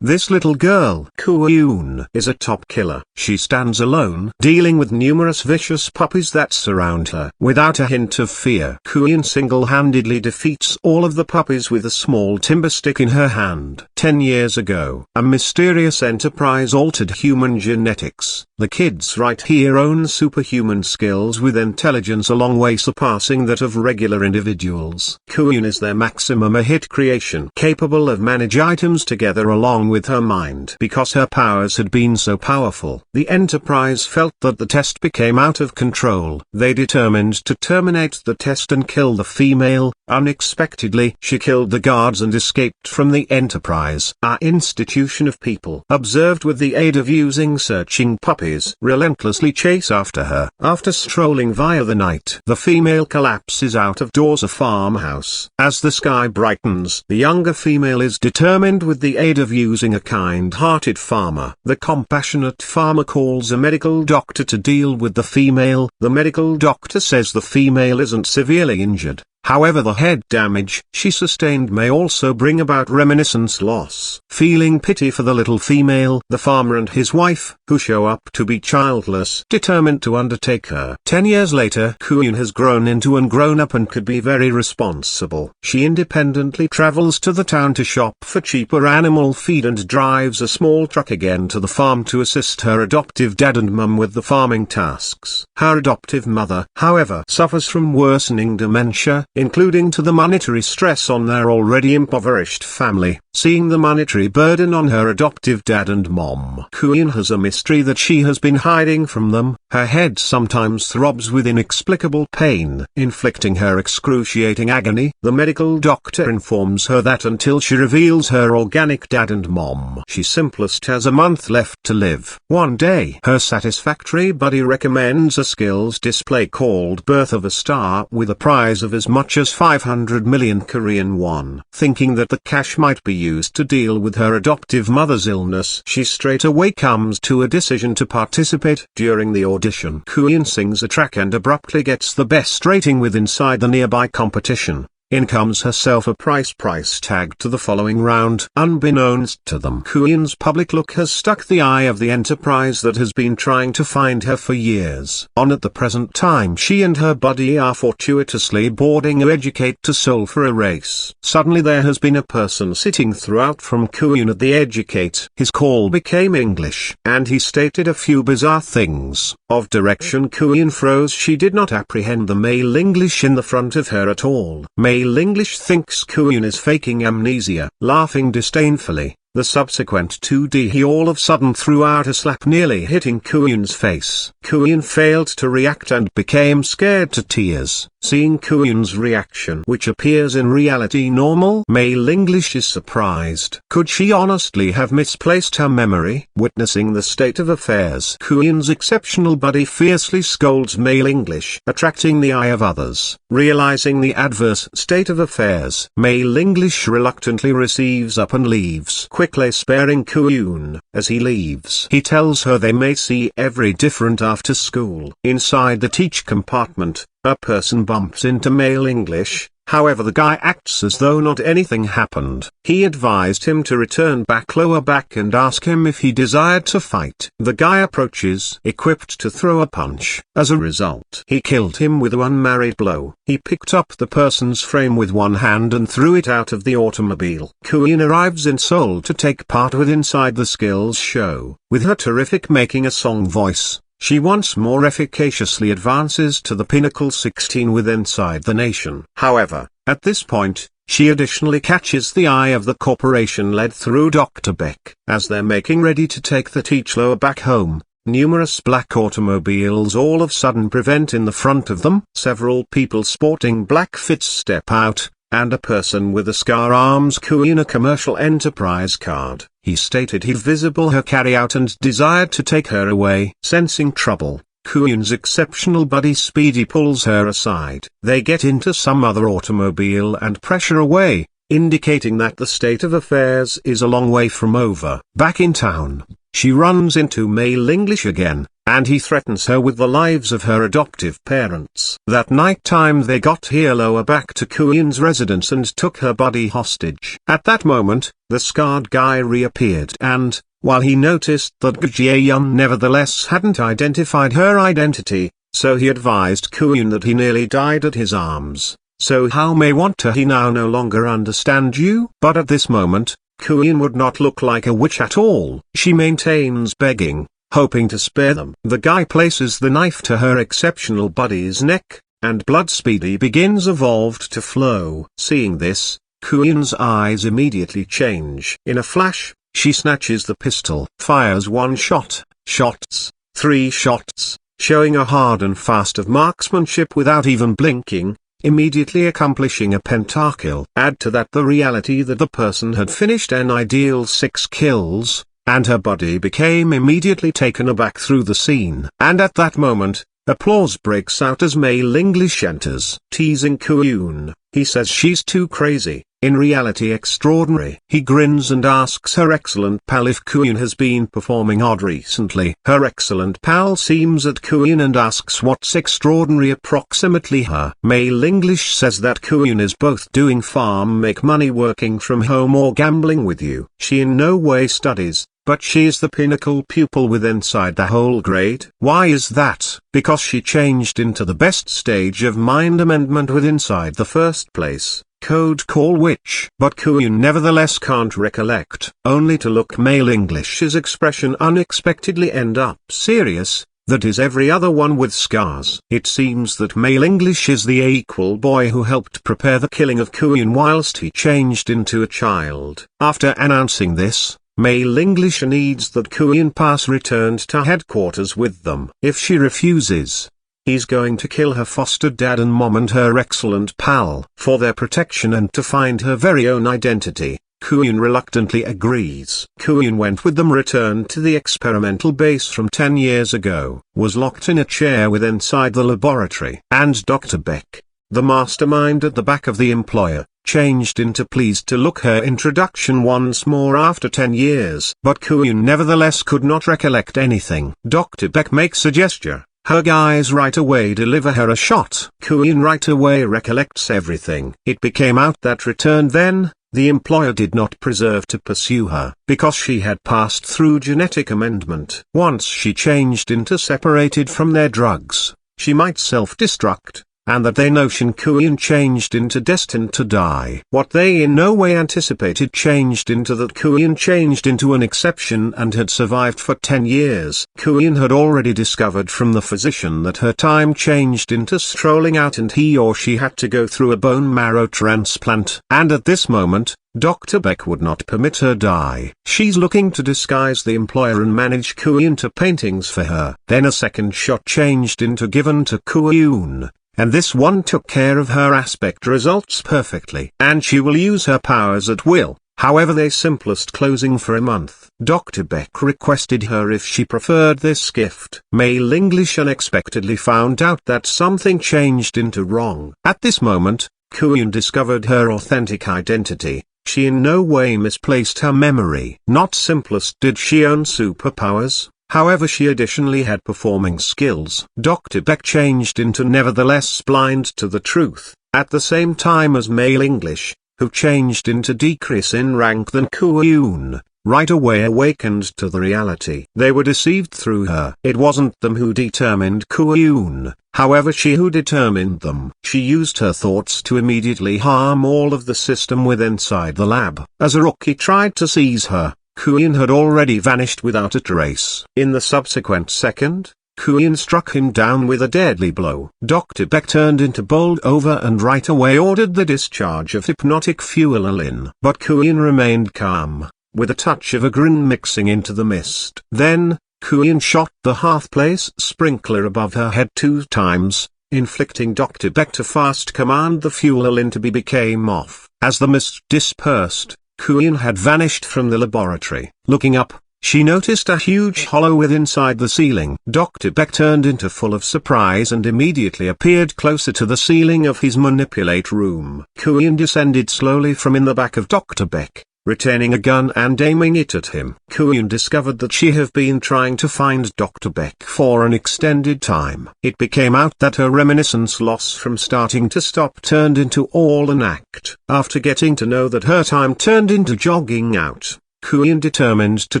This little girl, Kuyun, is a top killer. She stands alone, dealing with numerous vicious puppies that surround her. Without a hint of fear, Kuyun single-handedly defeats all of the puppies with a small timber stick in her hand. 10 years ago, a mysterious enterprise altered human genetics. The kids right here own superhuman skills with intelligence a long way surpassing that of regular individuals. Kuyun is their maximum a hit creation, capable of manage items together along with her mind. Because her powers had been so powerful, the Enterprise felt that the test became out of control. They determined to terminate the test and kill the female. Unexpectedly, she killed the guards and escaped from the Enterprise. Our institution of people, observed with the aid of using searching puppies, relentlessly chase after her. After strolling via the night, the female collapses out of doors a farmhouse. As the sky brightens, the younger female is determined with the aid of using a kind-hearted farmer. The compassionate farmer calls a medical doctor to deal with the female. The medical doctor says the female isn't severely injured. However, the head damage she sustained may also bring about reminiscence loss. Feeling pity for the little female, the farmer and his wife, who show up to be childless, determined to undertake her. 10 years later, Kuyun has grown into and grown up and could be very responsible. She independently travels to the town to shop for cheaper animal feed and drives a small truck again to the farm to assist her adoptive dad and mum with the farming tasks. Her adoptive mother, however, suffers from worsening dementia, including to the monetary stress on their already impoverished family. Seeing the monetary burden on her adoptive dad and mom, Kuyun has a mystery that she has been hiding from them. Her head sometimes throbs with inexplicable pain, inflicting her excruciating agony. The medical doctor informs her that until she reveals her organic dad and mom, she simplest has a month left to live. One day, her satisfactory buddy recommends a skills display called Birth of a Star with a prize of as much as 500 million Korean won. Thinking that the cash might be used to deal with her adoptive mother's illness, she straight away comes to a decision to participate. During the audition, Kuyun sings a track and abruptly gets the best rating with inside the nearby competition. In comes herself a price tag to the following round. Unbeknownst to them, Kuyun's public look has stuck the eye of the Enterprise that has been trying to find her for years. At the present time, she and her buddy are fortuitously boarding a Educate to Seoul for a race. Suddenly there has been a person sitting throughout from Kuyun at the Educate. His call became English, and he stated a few bizarre things. Of direction Kuyun froze. She did not apprehend the male English in the front of her at all. Male English thinks Kuyun is faking amnesia. Laughing disdainfully, the subsequent 2D he all of a sudden threw out a slap nearly hitting Kuyun's face. Kuyun failed to react and became scared to tears. Seeing Kuyun's reaction, which appears in reality normal, male English is surprised. Could she honestly have misplaced her memory? Witnessing the state of affairs, Kuyun's exceptional buddy fiercely scolds male English, attracting the eye of others. Realizing the adverse state of affairs, male English reluctantly receives up and leaves, quickly sparing Kuyun. As he leaves, he tells her they may see every different after school. Inside the teach compartment, a person bumps into male English. However, the guy acts as though not anything happened. He advised him to return back lower back and ask him if he desired to fight. The guy approaches, equipped to throw a punch. As a result, he killed him with one unmarried blow. He picked up the person's frame with one hand and threw it out of the automobile. Kuyun arrives in Seoul to take part with Inside the Skills show. With her terrific making a song voice, she once more efficaciously advances to the pinnacle 16 with Inside the Nation. However, at this point, she additionally catches the eye of the corporation led through Dr. Beck. As they're making ready to take the teacher back home, numerous black automobiles all of a sudden prevent in the front of them. Several people sporting black fits step out, and a person with a scar arms Kuyun a commercial enterprise card. He stated he'd visible her carry out and desired to take her away. Sensing trouble, Kuyun's exceptional buddy Speedy pulls her aside. They get into some other automobile and pressure away, indicating that the state of affairs is a long way from over. Back in town, she runs into male English again, and he threatens her with the lives of her adoptive parents. That night time they got Hirloa back to Kuyun's residence and took her body hostage. At that moment, the scarred guy reappeared and, while he noticed that Jaehyun nevertheless hadn't identified her identity, so he advised Kuyun that he nearly died at his arms. So how may want to he now no longer understand you? But at this moment, Kuyun would not look like a witch at all. She maintains begging, hoping to spare them. The guy places the knife to her exceptional body's neck, and blood speedily begins evolved to flow. Seeing this, Kuyun's eyes immediately change. In a flash, she snatches the pistol, fires one shot, shots, 3 shots, showing a hard and fast of marksmanship without even blinking, immediately accomplishing a pentakill. Add to that the reality that the person had finished an ideal 6 kills, and her body became immediately taken aback through the scene. And at that moment, applause breaks out as male English enters. Teasing Kuyun, he says she's too crazy, in reality extraordinary. He grins and asks her excellent pal if Kuyun has been performing odd recently. Her excellent pal seems at Kuyun and asks what's extraordinary approximately. Her male English says that Kuyun is both doing farm make money working from home or gambling with you. She in no way studies, but she is the pinnacle pupil with inside the whole grade. Why is that? Because she changed into the best stage of mind amendment with inside the first place. Code call witch. But Kuyun nevertheless can't recollect. Only to look male English's expression unexpectedly end up serious, that is every other one with scars. It seems that male English is the equal boy who helped prepare the killing of Kuyun whilst he changed into a child. After announcing this, male English needs that Kuyun pass returned to headquarters with them. If she refuses, he's going to kill her foster dad and mom and her excellent pal. For their protection and to find her very own identity, Kuyun reluctantly agrees. Kuyun went with them, returned to the experimental base from 10 years ago, was locked in a chair with inside the laboratory. And Dr. Beck, the mastermind at the back of the employer, changed into pleased to look her introduction once more after 10 years. But Kuyun nevertheless could not recollect anything. Dr. Beck makes a gesture. Her guys right away deliver her a shot. Kuyun right away recollects everything. It became out that returned then, the employer did not preserve to pursue her, because she had passed through genetic amendment. Once she changed into separated from their drugs, she might self-destruct, and that they notion Kuyun changed into destined to die. What they in no way anticipated changed into that Kuyun changed into an exception and had survived for 10 years. Kuyun had already discovered from the physician that her time changed into strolling out and he or she had to go through a bone marrow transplant. And at this moment, Dr. Beck would not permit her die. She's looking to disguise the employer and manage Kuyun to paintings for her. Then a second shot changed into given to Kuyun, and this one took care of her aspect results perfectly. And she will use her powers at will, however they simplest closing for a month. Dr. Beck requested her if she preferred this gift. Male English unexpectedly found out that something changed into wrong. At this moment, Kuyun discovered her authentic identity. She in no way misplaced her memory. Not simplest did she own superpowers, however she additionally had performing skills. Dr. Beck changed into nevertheless blind to the truth, at the same time as male English, who changed into decrease in rank than Kuyun, right away awakened to the reality. They were deceived through her. It wasn't them who determined Kuyun, however she who determined them. She used her thoughts to immediately harm all of the system with inside the lab. As a rookie tried to seize her, Kuyun had already vanished without a trace. In the subsequent second, Kuyun struck him down with a deadly blow. Dr. Beck turned into bowled over and right away ordered the discharge of hypnotic fuelalin. But Kuyun remained calm, with a touch of a grin mixing into the mist. Then, Kuyun shot the hearth-place sprinkler above her head 2 times, inflicting Dr. Beck to fast command the fuelalin to be became off. As the mist dispersed, Kuyun had vanished from the laboratory. Looking up, she noticed a huge hollow within inside the ceiling. Dr. Beck turned into full of surprise and immediately appeared closer to the ceiling of his manipulate room. Kuyun descended slowly from in the back of Dr. Beck, retaining a gun and aiming it at him. Kuyun discovered that she had been trying to find Dr. Beck for an extended time. It became out that her reminiscence loss from starting to stop turned into all an act. After getting to know that her time turned into jogging out, Kuyun determined to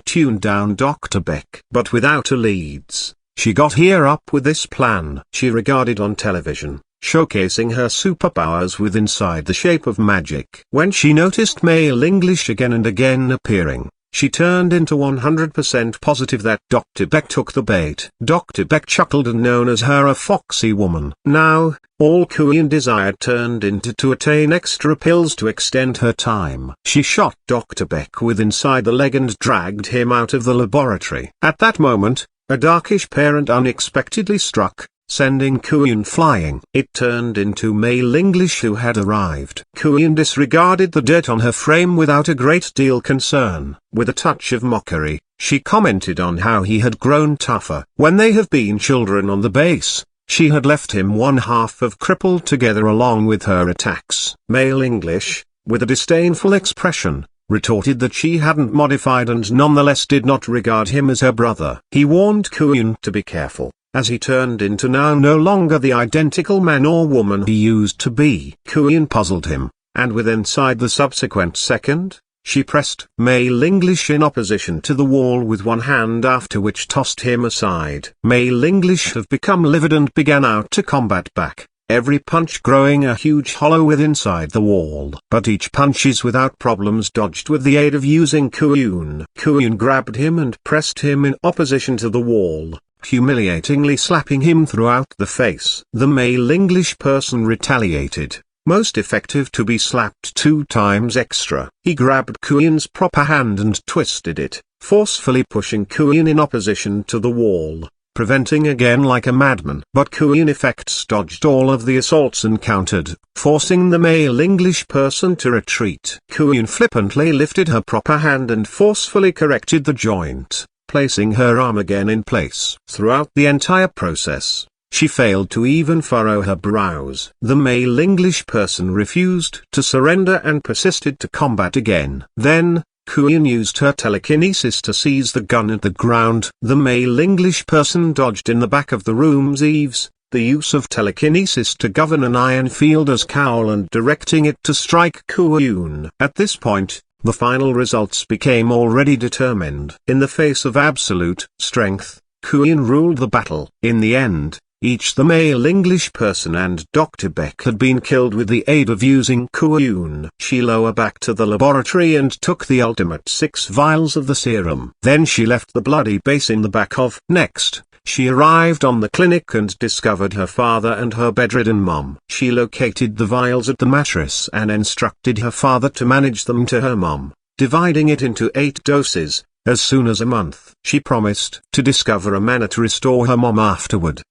tune down Dr. Beck. But without a leads, she got here up with this plan she regarded on television, showcasing her superpowers with inside the shape of magic. When she noticed male English again and again appearing, she turned into 100% positive that Dr. Beck took the bait. Dr. Beck chuckled and known as her a foxy woman. Now, all Kuyun desired turned into to attain extra pills to extend her time. She shot Dr. Beck with inside the leg and dragged him out of the laboratory. At that moment, a darkish parent unexpectedly struck, sending Kuyun flying. It turned into male English who had arrived. Kuyun disregarded the dirt on her frame without a great deal concern. With a touch of mockery, she commented on how he had grown tougher. When they have been children on the base, she had left him one half of crippled together along with her attacks. Male English, with a disdainful expression, retorted that she hadn't modified and nonetheless did not regard him as her brother. He warned Kuyun to be careful, as he turned into now no longer the identical man or woman he used to be. Kuyun puzzled him, and with inside the subsequent second, she pressed male English in opposition to the wall with one hand, after which tossed him aside. Male English have become livid and began out to combat back, every punch growing a huge hollow with inside the wall. But each punch is without problems dodged with the aid of using Kuyun. Kuyun grabbed him and pressed him in opposition to the wall, humiliatingly slapping him throughout the face. The male English person retaliated, most effective to be slapped 2 times extra. He grabbed Kuyun's proper hand and twisted it, forcefully pushing Kuyun in opposition to the wall, preventing again like a madman. But Kuyun effects dodged all of the assaults encountered, forcing the male English person to retreat. Kuyun flippantly lifted her proper hand and forcefully corrected the joint, placing her arm again in place. Throughout the entire process, she failed to even furrow her brows. The male English person refused to surrender and persisted to combat again. Then, Kuyun used her telekinesis to seize the gun at the ground. The male English person dodged in the back of the room's eaves, the use of telekinesis to govern an iron field as cowl and directing it to strike Kuyun. At this point, the final results became already determined. In the face of absolute strength, Kuyun ruled the battle. In the end, each the male English person and Dr. Beck had been killed with the aid of using Kuyun. She lowered back to the laboratory and took the ultimate 6 vials of the serum. Then she left the bloody base in the back of. Next, she arrived on the clinic and discovered her father and her bedridden mom. She located the vials at the mattress and instructed her father to manage them to her mom, dividing it into 8 doses, as soon as a month. She promised to discover a manner to restore her mom afterward.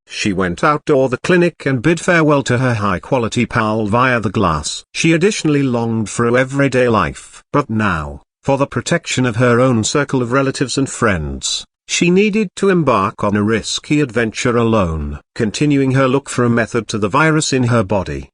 She went outdoor the clinic and bid farewell to her high-quality pal via the glass. She additionally longed for a everyday life. But now, for the protection of her own circle of relatives and friends, she needed to embark on a risky adventure alone, continuing her look for a method to the virus in her body.